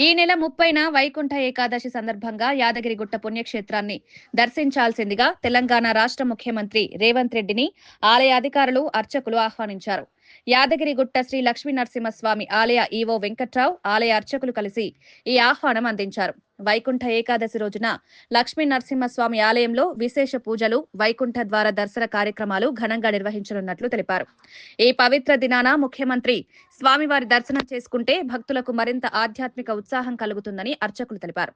ఈ నెల 30న వైకుంఠ ఏకాదశి సందర్భంగా యాదగిరిగుట్ట పుణ్యక్షేత్రాన్ని దర్శించాల్సిందిగా తెలంగాణ రాష్ట్ర ముఖ్యమంత్రి రేవంత్ రెడ్డిని ఆలయ అధికారులు, అర్చకులు ఆహ్వానించారు. యాదగిరిగుట్ట శ్రీ లక్ష్మీ నరసింహస్వామి ఆలయ ఈవో వెంకట్రావు, ఆలయ అర్చకులు కలిసి ఈ ఆహ్వానం అందించారు. వైకుంఠ ఏకాదశి రోజున లక్ష్మీ నరసింహస్వామి ఆలయంలో విశేష పూజలు, వైకుంఠ ద్వార దర్శన కార్యక్రమాలు ఘనంగా నిర్వహించనున్నట్లు తెలిపారు. ఈ పవిత్ర దినాన ముఖ్యమంత్రి స్వామివారి దర్శనం చేసుకుంటే భక్తులకు మరింత ఆధ్యాత్మిక ఉత్సాహం కలుగుతుందని అర్చకులు తెలిపారు.